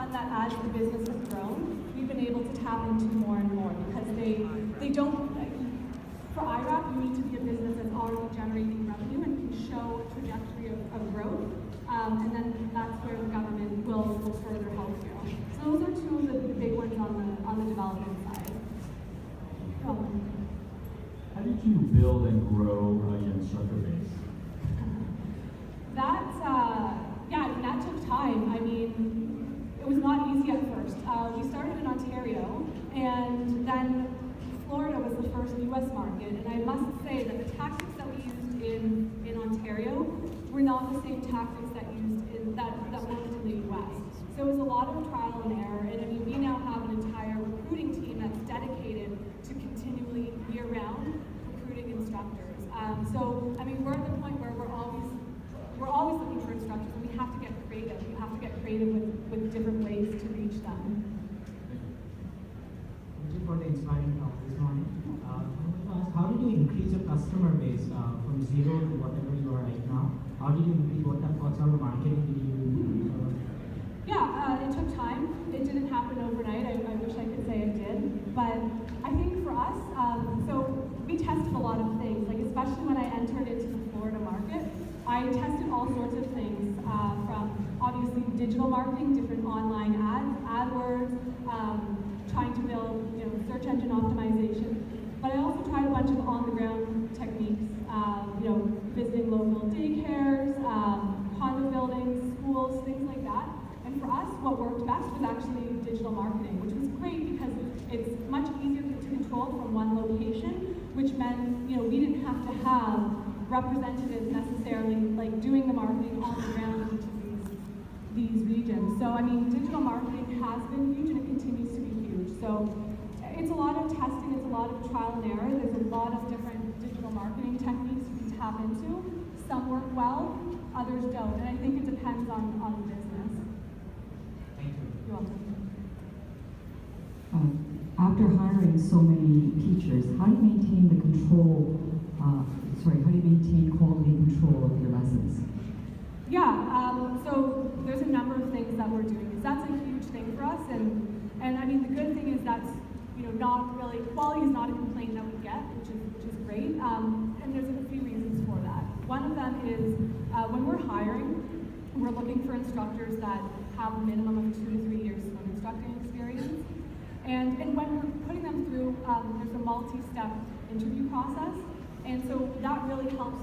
one that as the business has grown, we've been able to tap into more and more because they don't, for IRAP, you need to be a business that's already generating revenue and can show a trajectory of growth, and then that's where the government will further help you. So those are two of the big ones on the development side. How did you build and grow your instructor base? That took time. I mean, it was not easy at first. We started in Ontario, and then Florida was the first US market, and I must say that the tactics that we used in Ontario were not the same tactics that worked in the US. So it was a lot of trial and error, and I mean, we now have an entire recruiting team that's dedicated to continually year-round recruiting instructors. So I mean, we're at the point where we're always looking for instructors, and we have to get creative. You have to get creative with different ways to reach them. Thank you for the inspiring talk this morning. How did you increase your customer base from zero to whatever you are right now? How did you increase? What sort of marketing did you do? It took time. It didn't happen overnight. I wish I could say it did. But I think for us, so we tested a lot of things. Like especially when I entered into the Florida market, I tested all sorts of things from obviously digital marketing, different online ads, AdWords, trying to build search engine optimization. But I also tried a bunch of on-the-ground techniques, visiting local daycares, condo buildings, schools, things like that. And for us, what worked best was actually digital marketing, which was great because it's much easier to control from one location, which meant we didn't have to have representatives necessarily like doing the marketing on the ground in each of these regions. So I mean, digital marketing has been huge and it continues to be huge. So it's a lot of testing, it's a lot of trial and error. There's a lot of different digital marketing techniques you can tap into. Some work well, others don't, and I think it depends on the business. Thank you. You're welcome. After hiring so many teachers, how do you maintain the control? How do you maintain quality control of your lessons? So there's a number of things that we're doing. That's a huge thing for us, and I mean the good thing is that's not really quality is not a complaint that we get, which is great. And there's a few reasons for that. One of them is when we're hiring, we're looking for instructors that have a minimum of 2 to 3 years swim instructing experience. And when we're putting them through, there's a multi-step interview process. And so that really helps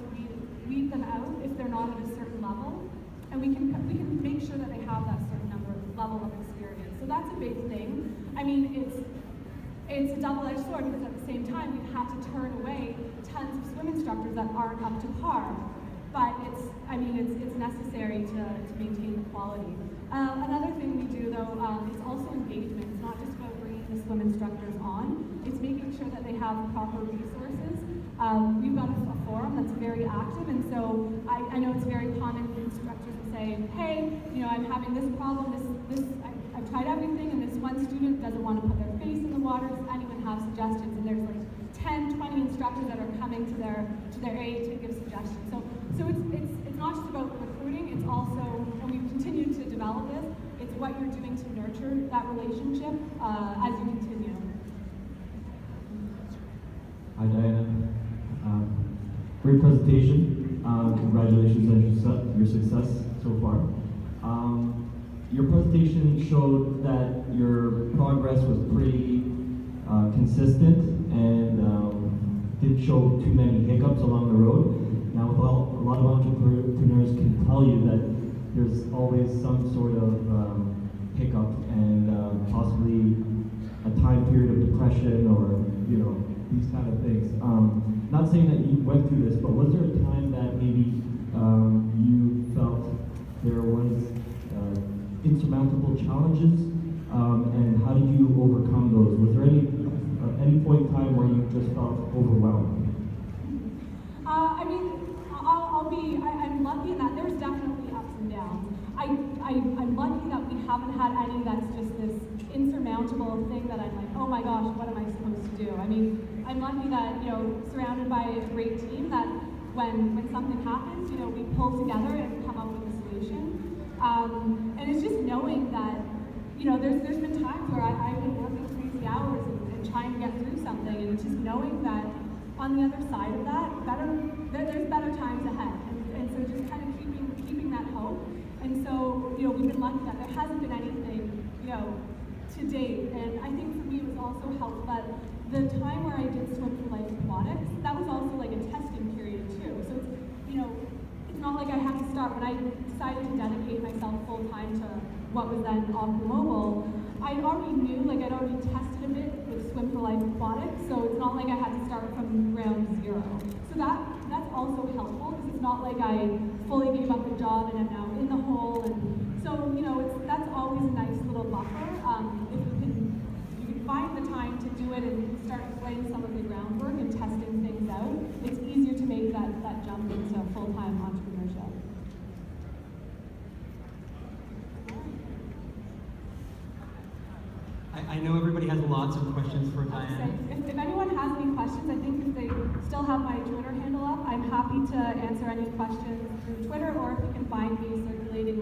weed them out if they're not at a certain level. And we can make sure that they have that certain level of experience. So that's a big thing. I mean, it's a double-edged sword because at the same time, we've had to turn away tons of swim instructors that aren't up to par. But it's necessary to maintain the quality. Another thing we do though is also engagement. It's not just about bringing the swim instructors on, it's making sure that they have proper resources. We've got a forum that's very active, and so I know it's very common for instructors to say, hey, I'm having this problem, I've tried everything, and this one student doesn't want to put their face in the water. Does anyone have suggestions? And there's like 10, 20 instructors that are coming to their aid to give suggestions. So it's not just about recruiting, it's also, and we've continued to develop this, it's what you're doing to nurture that relationship as you continue. Hi Diana. Great presentation. Congratulations on your success so far. Your presentation showed that your progress was pretty consistent and didn't show too many hiccups along the road. Now, a lot of entrepreneurs can tell you that there's always some sort of hiccup and possibly a time period of depression or these kind of things. Not saying that you went through this, but was there a time that maybe you felt there was insurmountable challenges, and how did you overcome those? Was there any point in time where you just felt overwhelmed? I'm lucky in that there's definitely ups and downs. I'm lucky that we haven't had any that's just this insurmountable thing that I'm like, oh my gosh, what am I supposed to do? I mean, I'm lucky that, surrounded by a great team that when something happens, we pull together and come up with a solution. And it's just knowing that, you know, there's been times where I've been working crazy hours and trying to get through something, and it's just knowing that on the other side of that, there's better times ahead, and so just kind of keeping that hope. And so, you know, we've been lucky that there hasn't been anything, you know, to date. And I think for me it was also helpful that the time where I did Swim for Life Aquatics, that was also like a testing period too. So it's, you know, it's not like I have to start when I decided to dedicate myself full time to what was then Aqua Mobile. I already knew, like I'd already tested a bit with Swim for Life Aquatics, so it's not like I had to start from ground zero. So that's also helpful because it's not like I fully gave up the job and I'm now in the hole. And so, you know, that's always a nice little buffer. If you can find the time to do it and start laying some of the groundwork and testing things out, it's easier to make that jump into full-time entrepreneurship. I know everybody has lots of questions for Diane. If anyone has any questions, I think if they still have my Twitter handle up, I'm happy to answer any questions through Twitter, or if you can find me circulating